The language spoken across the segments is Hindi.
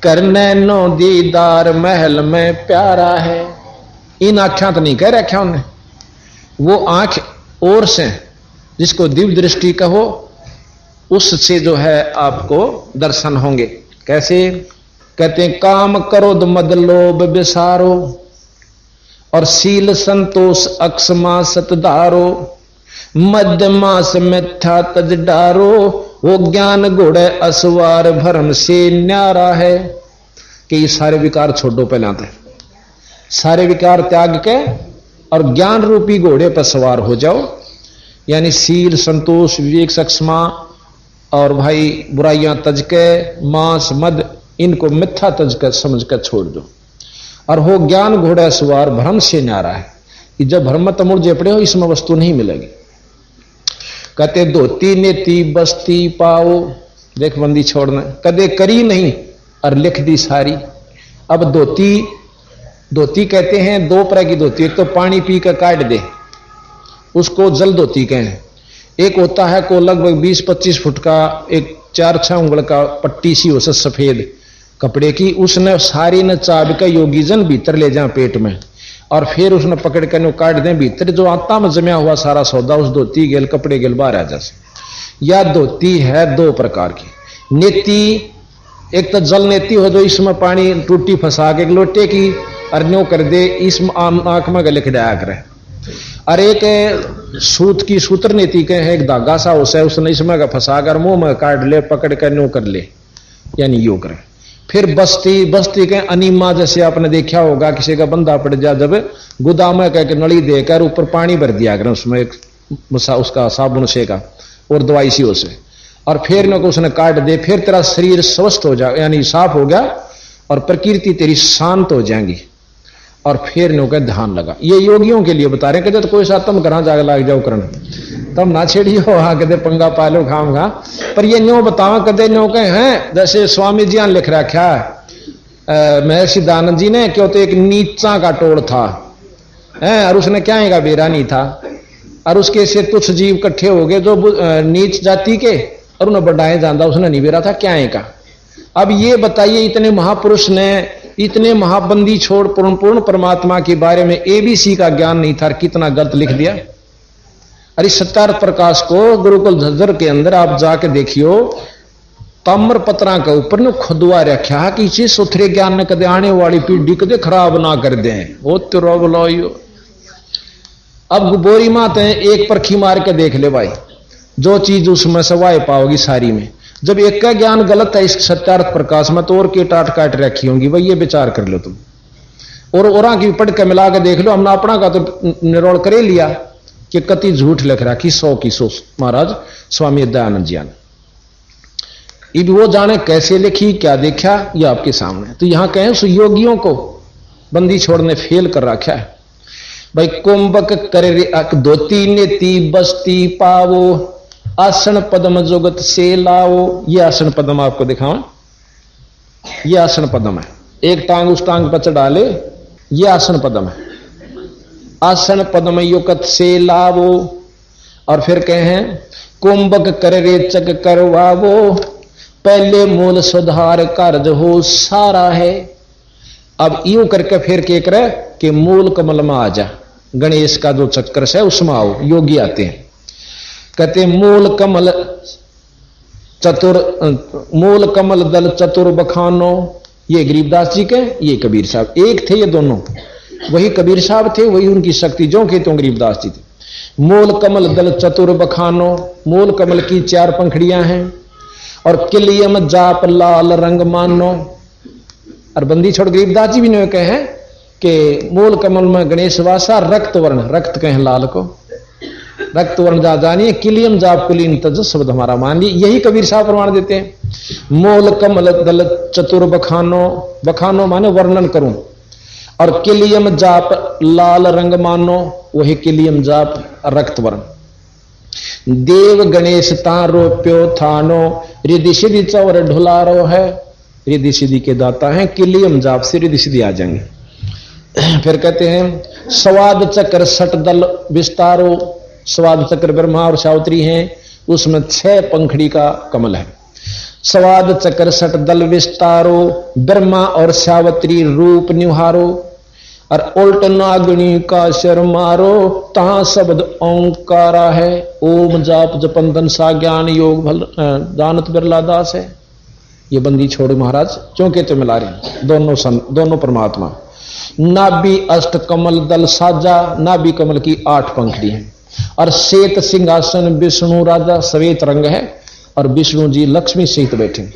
करने नो दीदार महल में प्यारा है। इन आख्या तो नहीं कह रखा उन्हें, वो आंख और से जिसको दिव्य दृष्टि कहो उससे जो है आपको दर्शन होंगे। कैसे कहते हैं, काम क्रोध मद लोभ विसारो और शील संतोष अक्षमा सतधारो, मध्य मास मिथ्या तज डारो, वो ज्ञान गुड़ असवार भरम से न्यारा है। कि ये सारे विकार छोड़ो, पहले आते सारे विकार त्याग के और ज्ञान रूपी घोड़े पर सवार हो जाओ। यानी शील संतोष विवेक सक्षमा और भाई बुराइयां तज के, मांस मद इनको मिथ्या तज कर समझ कर छोड़ दो और हो ज्ञान घोड़ा सवार भ्रम से न्यारा है। कि जब भ्रम मत मुड़ जेपड़े हो इसमें वस्तु नहीं मिलेगी। कहते धोती नेती बस्ती पाओ, देख बंदी छोड़ना कदे करी नहीं और लिख दी सारी। अब धोती कहते हैं दो तरह की धोती, एक तो पानी पी कर काट दे उसको जल धोती कहें, एक होता है को लगभग 20-25 फुट का एक 4-6 उंगल का पट्टी सी हो सफेद कपड़े की, उसने सारी न चाब का योगी जन भीतर ले जाए पेट में और फिर उसने पकड़ कर काट दें भीतर जो आत्मा में जमा हुआ सारा सौदा उस धोती गेल कपड़े गेल बाहर आ जाए। या धोती है दो प्रकार की, नेती एक तो जल नेती हो जो इसमें पानी टूटी फंसा के लोटे की अरन्यो कर दे, इस आंख में गले खिलाया करे। और एक सूत की सूत्र नीति के है, एक धागा सा होता है उसने इसमें का फंसा कर मुंह में काट ले पकड़ कर न्यू कर ले, यानी यो करे। फिर बस्ती के अनीमा जैसे आपने देखा होगा किसी का बंदा पड़ जा जब गोदाम में कह नली देकर ऊपर पानी भर दिया करें उसमें एक उसका साबुन से का और दवाई सी से, और फिर न को उसने काट दे, फिर तेरा शरीर स्वस्थ हो जाए यानी साफ हो गया और प्रकृति तेरी शांत हो जाएंगी और फिर नो का ध्यान लगा। ये योगियों के लिए बता रहे हैं। कहते तो कोई सा तुम घर जाग लाग जाओ करना तब ना छेड़ियो, हाँ कहते पंगा पालो खाम खा, पर ये न्यो बताओ कहते न्यो कहे हैं जैसे स्वामी जी ने लिख रखा है महर्षि दयानंद जी ने, क्यों तो एक नीचा का टोल था और उसने क्या का बेरा नहीं था और उसके से तुच्छ जीव इकट्ठे हो गए जो नीच जाति के और उन्हें बढ़ाए जाना उसने नहीं बेरा था क्या का। अब ये बताइए इतने महापुरुष ने इतने महाबंदी छोड़ पूर्ण परमात्मा के बारे में एबीसी का ज्ञान नहीं था, कितना गलत लिख दिया। अरे सत्यार्थ प्रकाश को गुरुकुल झज्जर के अंदर आप जाके देखियो, ताम्र पत्रा के ऊपर ने खुदवा रखा कि इसे सुथरे ज्ञान ने कदे आने वाली पीढ़ी कदे खराब ना कर दे। वो तेरा बुलाइयो अब बोरी मात है, एक परखी मार के देख ले भाई, जो चीज उसमें सवाए पाओगी सारी में। जब एक का ज्ञान गलत है इस सत्यार्थ प्रकाश में तो और के टाट काट रखी होंगी भाई, ये विचार कर लो तुम। और की पढ़ के मिला के देख लो, हमने अपना का तो निरोड़ करे लिया कि कति झूठ लिख रहा कि 100 की 100 महाराज स्वामी दयानंद जी ने। अब वो जाने कैसे लिखी क्या देखा ये आपके सामने। तो यहां कहें उस योगियों को बंदी छोड़ने फेल कर रखा है भाई। कुंभक करे धोती नेती बस्ती पावो, आसन पद्म जुगत से लाओ। ये आसन पद्म आपको दिखाऊं, ये आसन पद्म है, एक टांग उस टांग पर चढ़ा ले, ये आसन पद्म है। आसन पद्म युगत से लावो और फिर कहें कुंभक कर रेचक करवावो, पहले मूल सुधार कार्य हो सारा है। अब यूं करके फिर क्या करे कि मूल कमल में आ जा, गणेश का जो चक्कर है उसमें आओ। योगी आते हैं कहते मूल कमल दल चतुर बखानो। ये गरीबदास जी के, ये कबीर साहब एक थे, ये दोनों वही कबीर साहब थे, वही उनकी शक्ति जो के तो गरीबदास जी थे। मूल कमल दल चतुर बखानो, मूल कमल की 4 पंखड़ियां हैं और किलियम जाप लाल रंग मानो। और बंदी छोड़ गरीबदास जी भी ने कहे हैं कि मूल कमल में गणेश वासा, रक्त वर्ण, रक्त कहें लाल को, रक्त वर्ण जा जानिए, किलियम जाप कुलीन तज शब्द हमारा मान ली। यही कबीर साहब प्रमाण देते हैं। मूल कमल दल चतुर बखानो, बखानो माने वर्णन करूं, और किलियम जाप लाल रंग मानो, वही किलियम जाप रक्त वर्ण। देव गणेश तारो प्यो थानो, रिद्धि सिद्धि चौर ढुलारो है। रिद्धि सिद्धि के दाता हैं, किलियम जाप से रिद्धि सिद्धि आ जाएंगे। फिर कहते हैं स्वाद चक्र सट दल विस्तारो। स्वाद चक्र ब्रह्मा और सावित्री हैं, उसमें 6 पंखड़ी का कमल है। स्वाद चक्र सट दल विस्तारो, ब्रह्मा और सावित्री रूप निहारो, और उल्ट नागणी का शर मारो, तहां शब्द ओंकारा है। ओम जाप जपंदन सा ज्ञान योग भल जानत बिरला दास है। ये बंदी छोड़े महाराज, चौके तो मिला रहे दोनों परमात्मा। नाभि अष्ट कमल दल साजा, नाभि कमल की 8 पंखड़ी है, और श्वेत सिंहासन विष्णु राजा, श्वेत रंग है और विष्णु जी लक्ष्मी सहित बैठे।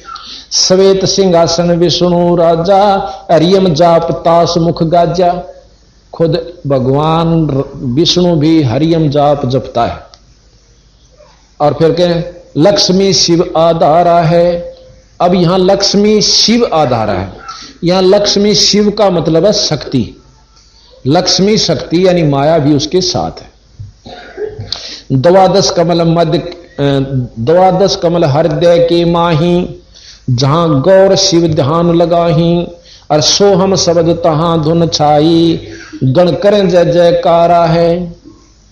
श्वेत सिंहासन विष्णु राजा, हरियम जाप तास मुख गाजा। खुद भगवान विष्णु भी हरियम जाप जपता है। और फिर कहें लक्ष्मी शिव आधारा है। अब यहां लक्ष्मी शिव आधारा है। यहां लक्ष्मी शिव का मतलब है शक्ति, लक्ष्मी शक्ति यानी माया भी उसके साथ है। द्वादश कमल हृदय के माही, जहां गौर शिव ध्यान लगाही, और सोहम शब्द तहां धुन छाई, गण करें जय जयकारा है।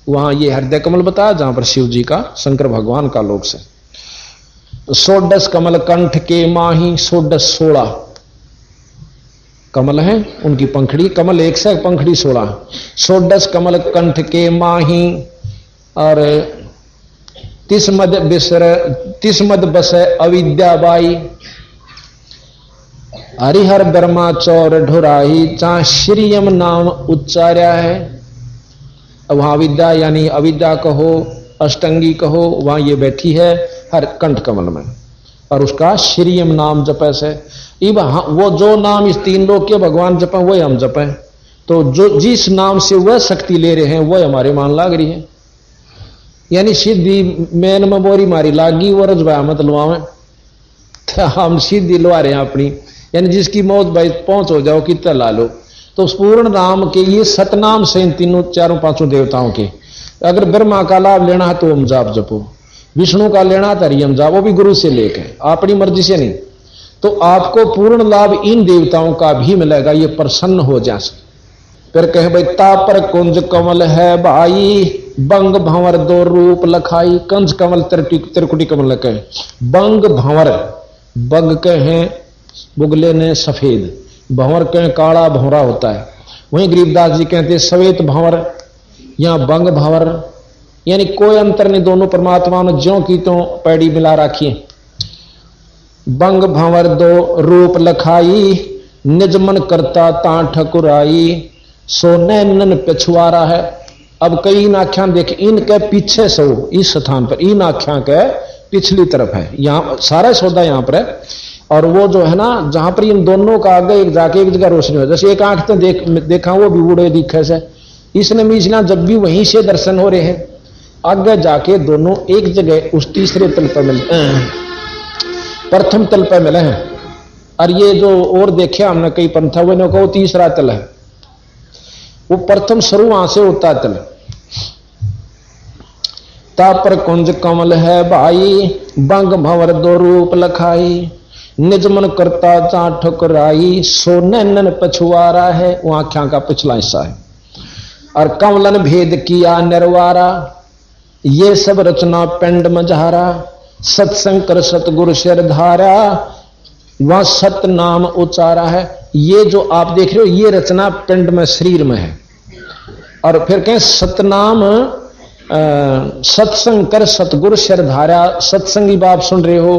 वहां ये हृदय कमल बताया जहां पर शिव जी का, शंकर भगवान का लोक से। षोडश कमल कंठ के माही, षोडश 16 कमल हैं, उनकी पंखड़ी, कमल 1 से पंखड़ी 16। षोडश कमल कंठ के माही, और 30 मद बस अविद्याबाई, हरिहर ब्रह्मा चौर ढुराही, जहां श्रीयम नाम उच्चार्या है। अब वहां विद्या यानी अविद्या कहो, अष्टंगी कहो, वहां ये बैठी है हर कंठ कमल में, और उसका श्रीयम नाम जपे से। वो जो नाम इस 3 लोक के भगवान जपें वही हम जपें, तो जो जिस नाम से वह शक्ति ले रहे हैं वह हमारे मान लाग रही है। यानी सिद्धि मैन में बोरी मारी लागी, वो रजवाया मत लुआवे, हम सिद्धि लुआ रहे हैं अपनी, यानी जिसकी मौत भाई पहुंच हो जाओ कितना ला लो। तो उस पूर्ण नाम के ये सतनाम से इन 3 4 5 देवताओं के, अगर ब्रह्मा का लाभ लेना है तो ओम जाप जपो, विष्णु का लेना है तो हरियम जाप, वो भी गुरु से लेके, अपनी मर्जी से नहीं। तो आपको पूर्ण लाभ इन देवताओं का भी मिलेगा, ये प्रसन्न हो जा। फिर कहे भाई तापर कुंज कमल है भाई, बंग भंवर 2 रूप लखाई। कंज कमल त्रिकुटी कमल कहे, बंग भंवर, बंग कहे बुगले ने सफेद, भंवर कहे काला भंवरा होता है। वहीं गरीबदास जी कहते श्वेत भंवर, यहां बंग भंवर, यानी कोई अंतर नहीं, दोनों परमात्मा ने ज्यों की तो पैड़ी मिला रखी। बंग भंवर 2 रूप लखाई, निज मन करता ता ठकुराई, सो नैनन पिछुआरा है। अब कई इन आख्यान देखे, इनके पीछे सो इस स्थान पर, इन आख्यान के पिछली तरफ है, यहां सारा सौदा यहां पर है। और वो जो है ना, जहां पर इन दोनों का आगे एक जाके एक जगह रोशनी हो, जैसे एक आंख तो देखा वो भी बूढ़े दिखे से, इसने मीचना जब भी वहीं से दर्शन हो रहे हैं, आगे जाके दोनों एक जगह उस तीसरे तल पर मिलते हैं, प्रथम तल पर मिले हैं। और ये जो और देखे हमने कई पंथा हुए ने, वो तीसरा तल है, वो प्रथम शुरू वहां से होता तल। तापर कुंज कमल है भाई, बंग भंवर 2 रूप लखाई, निज मन करता चा ठुकराई, सो नैनन पछुआरा है। वो आख्या का पिछला हिस्सा है। और कमलन भेद किया निर्वारा, ये सब रचना पिंड मझारा, सत्संग कर सतगुरु सिर धारा, वह सत नाम उचारा है। ये जो आप देख रहे हो ये रचना पिंड में, शरीर में है। और फिर कहें सतनाम, सत्संग कर सतगुरु सिर धारा, सत्संगी बाप सुन रहे हो,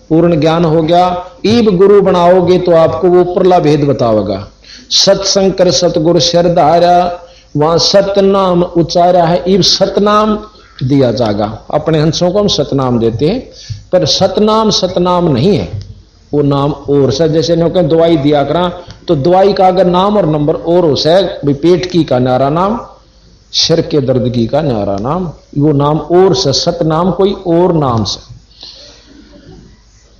पूर्ण ज्ञान हो गया, ईब गुरु बनाओगे तो आपको वो उपरला भेद बताओगा। सत्संग कर सतगुरु सिर धारा, वहां सतनाम उचारा है, ईब सतनाम दिया जाएगा। अपने हंसों को हम सतनाम देते हैं, पर सतनाम सतनाम नहीं है, वो नाम और से। जैसे दवाई दिया करा, तो दवाई का अगर नाम और नंबर और हो से, पेट की का न्यारा नाम, सिर के दर्द की का न्यारा नाम, वो नाम और से, सतनाम कोई और नाम से।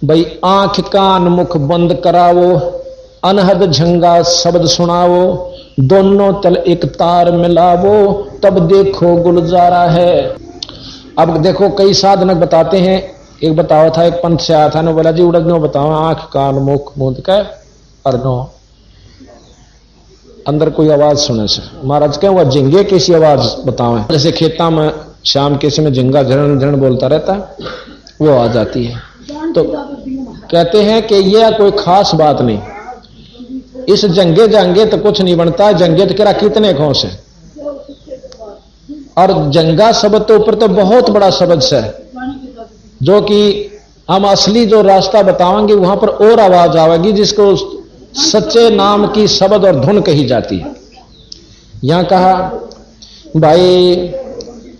भाई आंख कान मुख बंद करावो, अनहद झंगा शब्द सुनावो, दोनों तल एक तार मिलावो, तब देखो गुलजारा है। अब देखो कई साधनक बताते हैं, एक बतावा था, एक पंथ से आया था, बोला जी उड़द नो बताओ, आंख कान मुख मूंद के और नो अंदर कोई आवाज सुने से। महाराज क्या हुआ, झिंगे कैसी आवाज बतावे, जैसे खेता में शाम के समय झिंगा झरण झरण बोलता रहता है, वो आ जाती है। तो कहते हैं कि यह कोई खास बात नहीं, इस जंगे जंगे तो कुछ नहीं बनता, जंगे तो करा कितने खोस है, और जंगा शब्द तो ऊपर तो बहुत बड़ा शब्द है, जो कि हम असली जो रास्ता बताएंगे वहां पर और आवाज आवेगी, जिसको सच्चे नाम की शब्द और धुन कही जाती है। यहां कहा भाई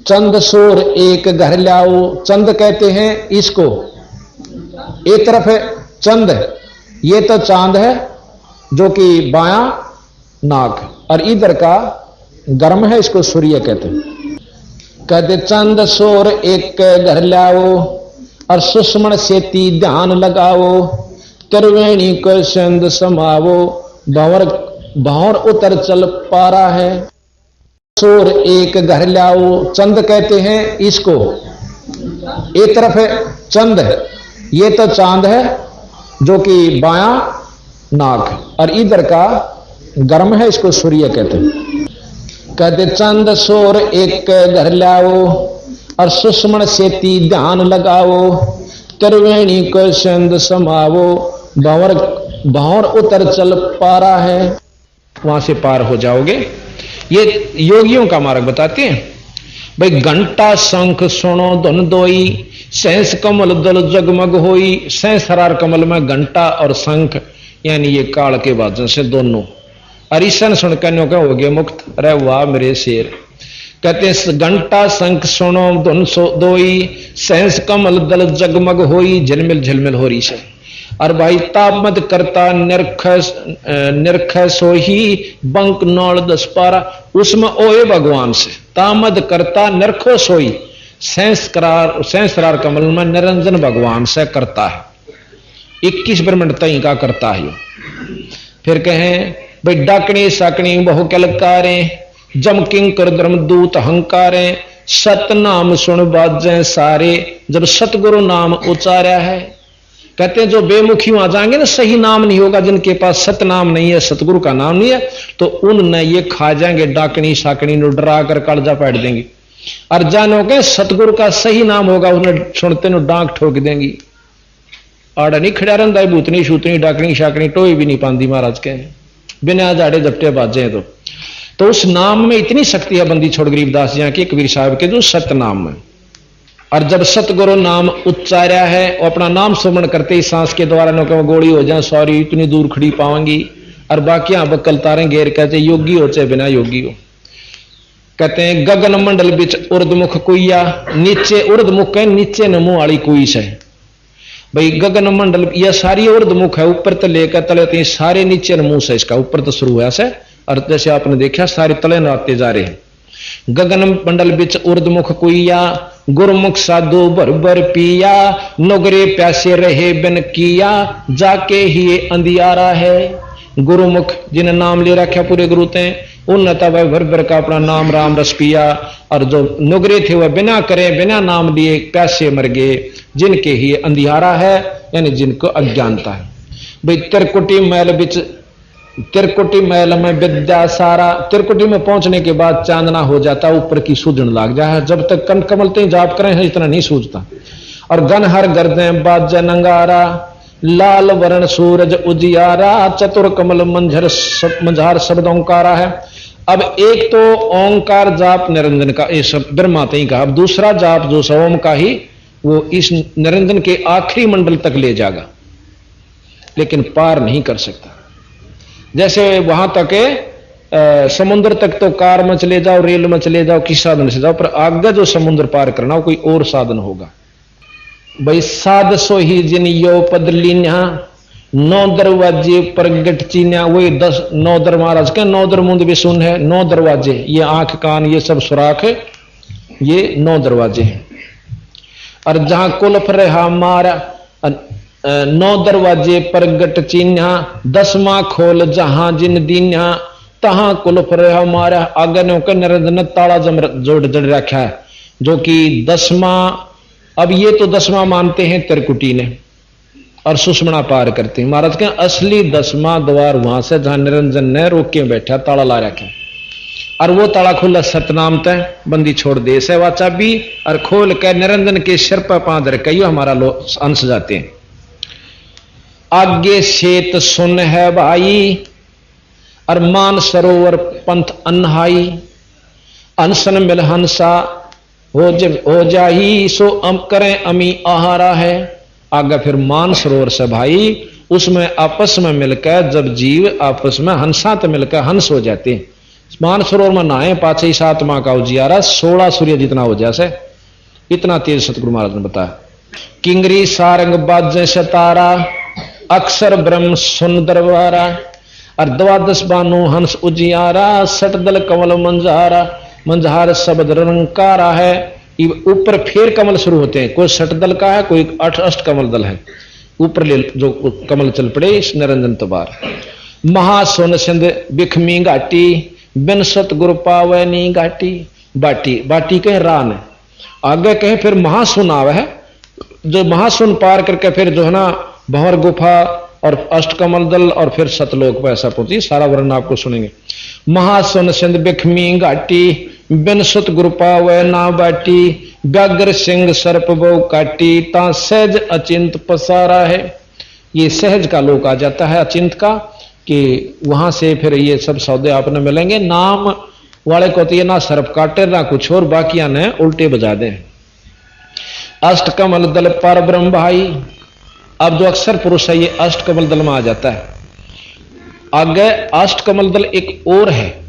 चंद सोर एक घर लाओ, चंद कहते हैं इसको, एक तरफ है चंद, ये तो चांद है जो कि बायां नाक, और इधर का गर्म है, इसको सूर्य कहते हैं। कहते चंद सोर एक घर लाओ और सुषमण सेती ध्यान लगाओ, त्रिवेणी को संद समावो, भंवर भंवर उतर चल पारा है। सोर एक घर लाओ, चंद कहते हैं इसको, एक तरफ है चंद, ये तो चांद है जो कि बायां नाक, और इधर का गर्म है, इसको सूर्य कहते हैं। कहते चंद सोर एक घर लाओ और सुषमण सेती ध्यान लगाओ, त्रिवेणी को संद समावो, भंवर भंवर उतर चल पारा है। वहां से पार हो जाओगे। ये योगियों का मार्ग बताते हैं। भाई घंटा शंख सुनो धुन दोई, सहस कमल दल जगमग होई। सहस हरार कमल में घंटा और शंख यानी ये काल के वाजन से दोनों, अरिशन सुन कन्यों का हो गए मुक्त। अरे वाह मेरे शेर। कहते हैं घंटा शंख सुनो धुन दोई, सहस कमल दल जगमग होई। झिलमिल झिलमिल हो रही से। और भाई तापमद करता निरख सोही, बंक नौल दस पारा। उसमें ओए भगवान से तामद करता निरखो सोई। सहस्रार कमल में निरंजन भगवान से करता है, 21 ब्रह्मंड तई का करता है। फिर कहें भाई डाकणी साकणी बहु कलकारे, जम किंकर धर्मदूत अहंकारे। सत नाम सुन बाजें सारे, जब सतगुरु नाम उचारा है। कहते हैं जो बेमुखी आ जाएंगे ना, सही नाम नहीं होगा, जिनके पास सत नाम नहीं है, सतगुरु का नाम नहीं है, तो उन ये खा जाएंगे डाकनी साकनी, डरा कर कालजा पैट देंगे। और जानो के सतगुरु का सही नाम होगा, उन्हें सुनते नु डांक ठोक देंगी। आड़ा नहीं खड़ा रहा भूतनी शूतनी डाकनी शाकनी टोई भी नहीं पाती महाराज के, बिना जाड़े जपटे बाजे। तो उस नाम में इतनी शक्ति है, बंदी छोड़ गरीबदास जी के कबीर साहब के, जो सत नाम है। और जब सतगुरु नाम उच्चार्या है, वो अपना नाम सुमरण करते ही सांस के द्वारा नो के गोली हो जाए, सॉरी इतनी दूर खड़ी पावेंगी। और बाकी यहां बकल तारे घेर कहते योगी हो चाहे बिना योगी हो। कहते हैं गगन मंडल बिच उर्दमुख कुइया, नीचे उर्दमुख है, नीचे नमो वाली कुई से। भाई गगन मंडल यह सारी उर्दमुख है, ऊपर तो लेकर तले तो सारे नीचे नमूह से, इसका ऊपर तो शुरू हुआ से, और जैसे आपने देखा सारे तले नाते जा रहे हैं। गगन मंडल बिच उर्दमुख कुइया, गुरमुख साधु भर भर पिया। नोगरे प्यासे रहे बिन किया, जाके ही अंधियारा है। गुरुमुख जिन्हें नाम ले रखा पूरे गुरु थे, उन्नता वह भर भर का अपना नाम राम रस पिया। और जो नुगरे थे वह बिना करे बिना नाम लिए प्यासे मर गए, जिनके ही अंधियारा है, यानी जिनको अज्ञानता है। भाई त्रिकुटी मैल बिच, त्रिकुटी मैल में विद्या सारा। त्रिकुटी में पहुंचने के बाद चांदना हो जाता, ऊपर की सूझन लग जाए। जब तक कंठ कमल ते जाप करें इतना नहीं सूझता। और गन हर गर्दे बाज नंगारा, लाल वर्ण सूरज उजियारा। चतुर कमल मंझार शब्द ओंकारा है। अब एक तो ओंकार जाप निरंजन का, ये सब ब्रह्मा ही का। अब दूसरा जाप जो सोम का ही, वो इस निरंजन के आखिरी मंडल तक ले जाएगा, लेकिन पार नहीं कर सकता। जैसे वहां तक समुद्र तक तो कार में चले जाओ, रेल में चले जाओ, किस साधन से जाओ, पर आगे जो समुद्र पार करना, वो कोई और साधन होगा। भाई साध सो ही जिन यो पद लीन्या, 9 दरवाजे प्रगट चीन्या। वही 9 दर महाराज के 9 दर मुंद भी सुन है, 9 दरवाजे, ये आंख कान ये सब सुराख है, ये 9 दरवाजे हैं। और जहां कुलफ रहा मारा, 9 दरवाजे प्रगट चिन्हा। 10वां खोल जहां जिन दीन्हा, तहां कुलफ रहा मारा। आगे ने निरंजन ताला जोड़ जड़ रखा है, जो कि 10वां। अब ये तो 10वां मानते हैं त्रिकुटी ने, और सुषमणा पार करते हैं। महाराज के असली 10वां द्वार वहां से जहां निरंजन ने रोक के बैठा, ताला ला रखा, और वो ताला खुला सतनाम तय बंदी छोड़ दे से वाचा भी, और खोल के निरंजन के सिर पर पांच रखे, हमारा अंश जाते हैं। आगे सेत सुन है भाई, और मान सरोवर पंथ अनहाई, अनसन मिल हंसा हो जाही, सो करें अमी आहारा है। आगे फिर मान सरोवर से भाई, उसमें आपस में मिलकर जब जीव आपस में हंसा तो मिलकर हंस हो जाते हैं। मान सरोवर में नहाए पाछे 7 माह का उजियारा 16 सूर्य जितना हो जैसे, इतना तेज सतगुरु महाराज ने बताया। किंगरी सारंग बाजे सतारा, अक्षर ब्रह्म सुन दरबारा, और 12 बानु हंस उजियारा, सटदल कमल मंझारा, मंझार शब्द रंकारा है। ऊपर फिर कमल शुरू होते हैं, कोई सटदल का है, कोई अष्ट कमल दल है, ऊपर ले जो कमल चल पड़े इस निरंजन तबार। महासोन सिंध बिखमी घाटी, बिन सतगुरु पावनी घाटी, बाटी बाटी कहे रान है। आगे कहे फिर महासुन आवे है, जो महासुन पार करके फिर जो है ना भंवर गुफा और अष्टकमल दल और फिर सतलोक पर ऐसा पहुंची। सारा वर्णन आपको सुनेंगे। महासुन सिंध बिखमी घाटी, बिन सतगुरु पावे ना बाटी, व्याघ्र सिंह सर्प बहु काटी, ता सहज अचिंत पसारा है। ये सहज का लोक आ जाता है, अचिंत का, कि वहां से फिर ये सब सौदे आपने मिलेंगे। नाम वाले को तो ये ना सर्प काटे ना कुछ और, बाकिया ने उल्टे बजा दे। अष्टकमल दल पर ब्रह्म भाई, अब जो अक्षर पुरुष है ये अष्टकमल दल में आ जाता है। आगे अष्टकमल दल एक और है,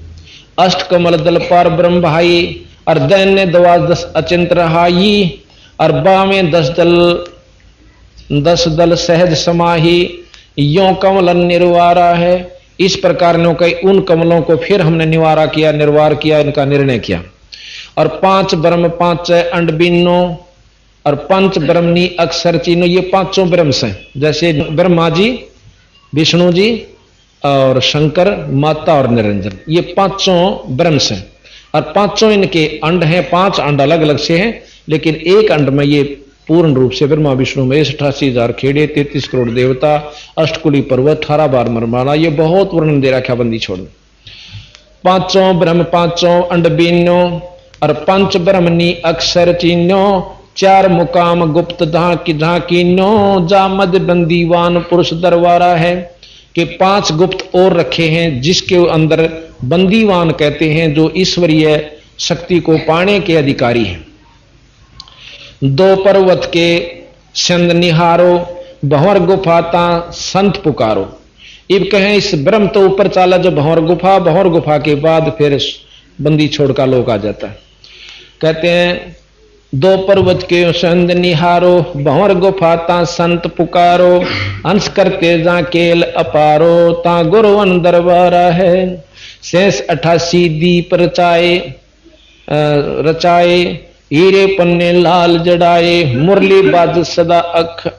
अष्टकमल दल पर ब्रह्म भाई, और दैन्य 12 अचिंत रहाई, और बावें 10 दल सहज समाही, यो कमल निर्वारा है। इस प्रकार ने कई उन कमलों को फिर हमने निवारा किया, निर्वार किया, इनका निर्णय किया। और 5 ब्रह्म 5 अंड बीनो, और 5 ब्रह्मनी अक्षर चीनो, ये 5 ब्रह्म हैं। जैसे ब्रह्मा जी, विष्णु जी और शंकर, माता और निरंजन, ये 5 ब्रह्म हैं। और 5 इनके अंड हैं, 5 अंड अलग अलग से हैं, लेकिन एक अंड में ये पूर्ण रूप से ब्रह्मा विष्णु महेश 88,000 खेड़े, 33 करोड़ देवता, अष्टकुली पर्वत, 18 बार मरमाना, ये बहुत वर्णन दे रखा बंदी छोड़। 5 ब्रह्म 5 अंड बीनो, और 5 ब्रह्मनी अक्षर चीनो, 4 मुकाम गुप्त झाकीनो, जामद बंदीवान पुरुष दरबारा है। कि 5 गुप्त और रखे हैं, जिसके अंदर बंदीवान कहते हैं, जो ईश्वरीय शक्ति को पाने के अधिकारी हैं। 2 पर्वत के संद निहारो, भंवर गुफाता संत पुकारो। इब कहें इस ब्रह्म तो ऊपर चाला जो भंवर गुफा के बाद फिर बंदी छोड़ का लोक आ जाता है। कहते हैं 2 पर्वत के संद निहारो, भंवर गुफाता संत पुकारो, अंश करते जा केल अपारो, ता गुरुवन दरबारा है। शेष 88 दीप रचाए, हीरे पन्ने लाल जड़ाए, मुरली बाज सदा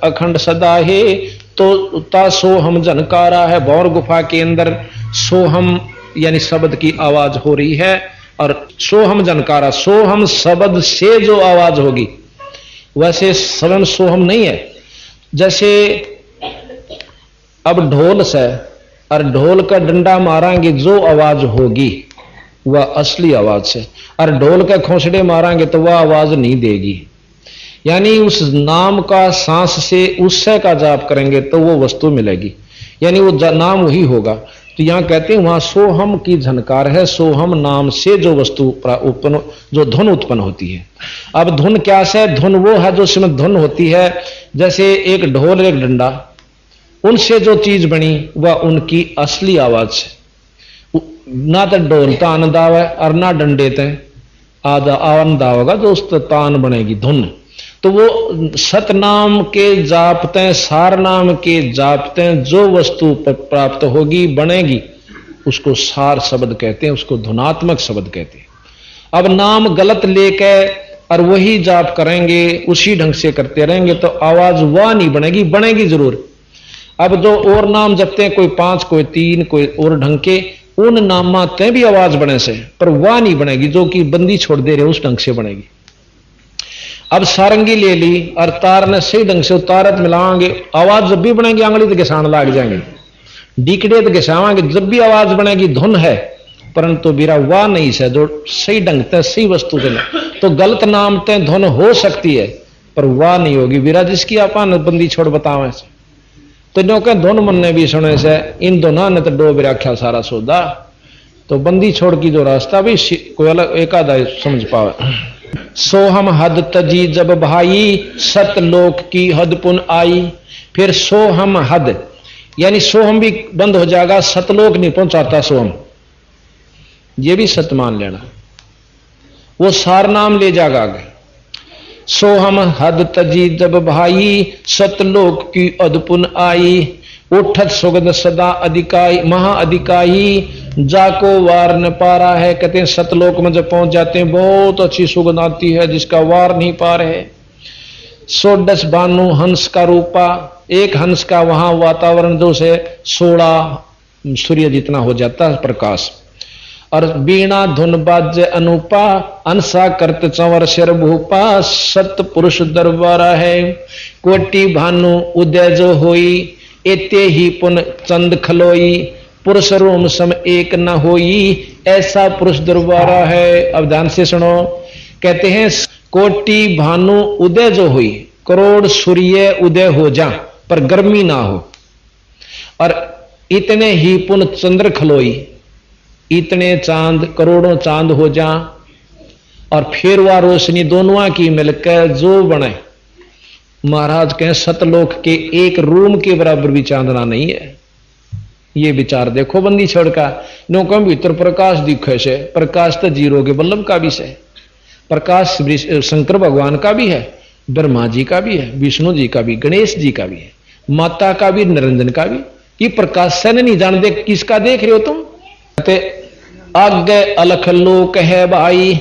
अखंड सदा है। तो ता सोहम झनकारा है। भंवर गुफा के अंदर सोहम यानी शब्द की आवाज हो रही है, और सोहम झनकारा, सोहम शब्द से जो आवाज होगी, वैसे सवन सोहम नहीं है। जैसे अब ढोल से और ढोल का डंडा मारांगे, जो आवाज होगी वह असली आवाज है, और ढोल के खोसड़े मारांगे तो वह आवाज नहीं देगी। यानी उस नाम का सांस से उससे का जाप करेंगे तो वो वस्तु मिलेगी, यानी वो नाम वही होगा। तो यहां कहते हैं वहां सोहम की झनकार है, सोहम नाम से जो वस्तु उत्पन्न, जो धुन उत्पन्न होती है। अब धुन क्या है? धुन वो है जो उसमें धुन होती है, जैसे एक ढोल एक डंडा, उनसे जो चीज बनी वह उनकी असली आवाज है। ना तो ढोल तान दाव है और ना डंडे ते आधा आवन दावेगा, जो उस तान बनेगी धुन। तो वो सतनाम के जापते, सार नाम के जापते जो वस्तु प्राप्त होगी बनेगी, उसको सार शब्द कहते हैं, उसको धुनात्मक शब्द कहते हैं। अब नाम गलत लेके और वही जाप करेंगे, उसी ढंग से करते रहेंगे तो आवाज वह नहीं बनेगी, बनेगी जरूर। अब जो और नाम जपते हैं, कोई 5 कोई 3 कोई और ढंग के, उन नामाते भी आवाज बने से, पर वह नहीं बनेगी जो कि बंदी छोड़ दे रहे उस ढंग से बनेगी। अब सारंगी ले ली और तार ने सही ढंग से उतारत मिलाएंगे, आवाज जब भी बनेगी आंगली तो घिसान लाग जाएंगे, डीकड़े तो घिसावांगे, जब भी आवाज बनेगी धुन है, परंतु बिरा वाह नहीं से जो सही ढंग से सही वस्तु से। तो गलत नाम ते धुन हो सकती है पर वाह नहीं होगी बिरा, जिसकी अपन बंदी छोड़ बतावे से। तो जो के दोनों मन ने भी सुने से इन दोनों ने तो डोब रखा सारा सौदा। तो बंदी छोड़ की जो रास्ता भी कोई अलग एक आधा समझ पावे। सो हम हद तजी जब भाई सत लोक की हद पुन आई। फिर सो हम हद यानी सो हम भी बंद हो जाएगा, सतलोक नहीं पहुंचाता सो हम, ये भी सत मान लेना, वो सार नाम ले जाएगा आगे। सो हम हद तजी जब भाई सतलोक की अदपुन आई। उठत सुगंध सदा अधिकाई महा अधिकाई जाको वार न पा रहा है। कहते हैं सतलोक में जब पहुंच जाते हैं बहुत अच्छी सुगंध आती है जिसका वार नहीं पा रहे। सोडस भानु हंस का रूपा, एक हंस का वहां वातावरण जो से 16 सूर्य जितना हो जाता है प्रकाश। और बीणा धुन बाज अनुपा अंसा करत चंवर शर भूपा। सत पुरुष दरबारा है कोटि भानु उदय जो होई। एते ही पुन चंद खलोई पुरुष रोम सम एक न होई। ऐसा पुरुष दरबारा है। अब ध्यान से सुनो, कहते हैं कोटि भानु उदय जो हुई, करोड़ सूर्य उदय हो जा पर गर्मी ना हो। और इतने ही पुन चंद्र खलोई, इतने चांद करोड़ों चांद हो जा। और फिर वह रोशनी दोनों की मिलकर जो बने। महाराज कहें सतलोक के एक रूम के बराबर भी चांदना नहीं है। ये विचार देखो बंदी छोड़ का नो कम भीतर प्रकाश दिखे से। प्रकाश तो जीरो के बल्लभ का भी है, प्रकाश शंकर भगवान का भी है, ब्रह्मा जी का भी है, विष्णु जी का भी, गणेश जी का भी है, माता का भी, निरंजन का भी। ये प्रकाश से नहीं जान दे किसका देख रहे हो तुम। कहते आगे अलख लोक है भाई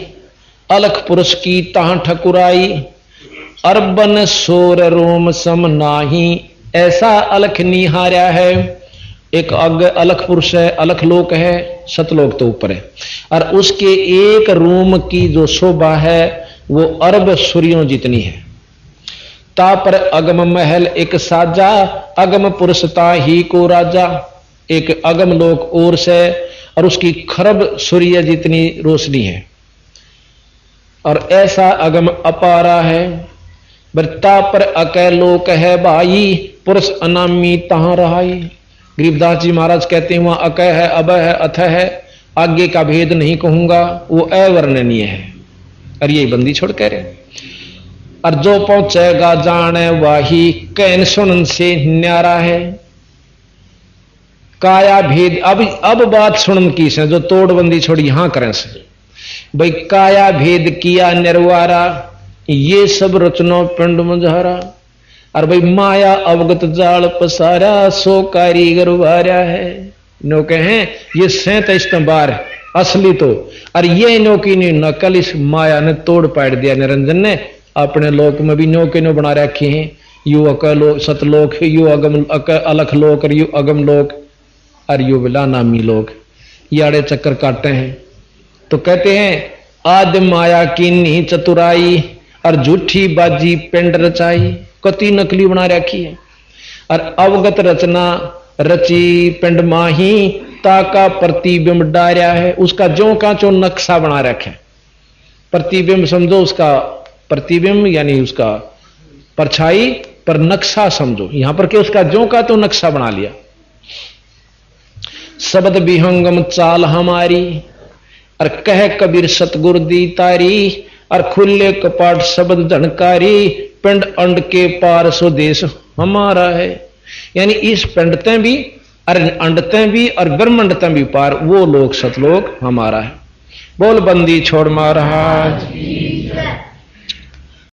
अलख पुरुष की ताह ठकुराई। अरबन सोर रोम सम नाही ऐसा अलख निहारा है। एक आगे अलख पुरुष है, अलख लोक है, सतलोक तो ऊपर है। और उसके एक रूम की जो शोभा है वो अरब सूर्यों जितनी है। ता पर अगम महल एक साजा अगम पुरुषता ही को राजा। एक अगम लोक और से और उसकी खरब सूर्य जितनी रोशनी है। और ऐसा अगम अपारा है। वृत्ता पर अकै लोक है भाई पुरुष अनामी तहां रहाई। गरीबदास जी महाराज कहते हैं वहां अकै है, अभय है, अथ है, आगे का भेद नहीं कहूंगा, वो अवर्णनीय है। और यही बंदी छोड़ कह रहे। और जो पहुंचेगा जाने वाही कैन सुनन से न्यारा है। काया भेद अब बात सुनन की से जो तोड़बंदी छोड़ी यहां करें से भाई काया भेद किया निर्वारा ये सब रचनो पिंड मुझारा। और भाई माया अवगत जाल पसारा सो कारीगर वारा है। नो कहें ये 37 बार असली तो और ये नो की नकल इस माया ने तोड़ पाड़ दिया। निरंजन ने अपने लोक में भी नो के नो बना रखे हैं। यू अकलो सतलोक, यू अगम अलख लोक और यू अगम लोक और यू बिला नामी लोक, ये आड़े चक्कर काटते हैं। तो कहते हैं आदि माया की नी चतुराई और झूठी बाजी पिंड रचाई। कति नकली बना रखी है। और अवगत रचना रची पिंड माही ताका प्रतिबिंब डारा है। उसका जो का जो नक्शा बना रखे। प्रतिबिंब समझो, उसका प्रतिबिंब यानी उसका परछाई पर नक्शा समझो। यहां पर के उसका जो का तो नक्शा बना लिया। शब्द विहंगम चाल हमारी और कह कबीर सतगुर दी तारी। और खुले कपाट शब्द धनकारी पिंड अंड के पार स्वदेश हमारा है। यानी इस पिंडते भी और अंडते भी और ब्रह्मंडते भी पार वो लोक सतलोक हमारा है। बोल बंदी छोड़ महाराज।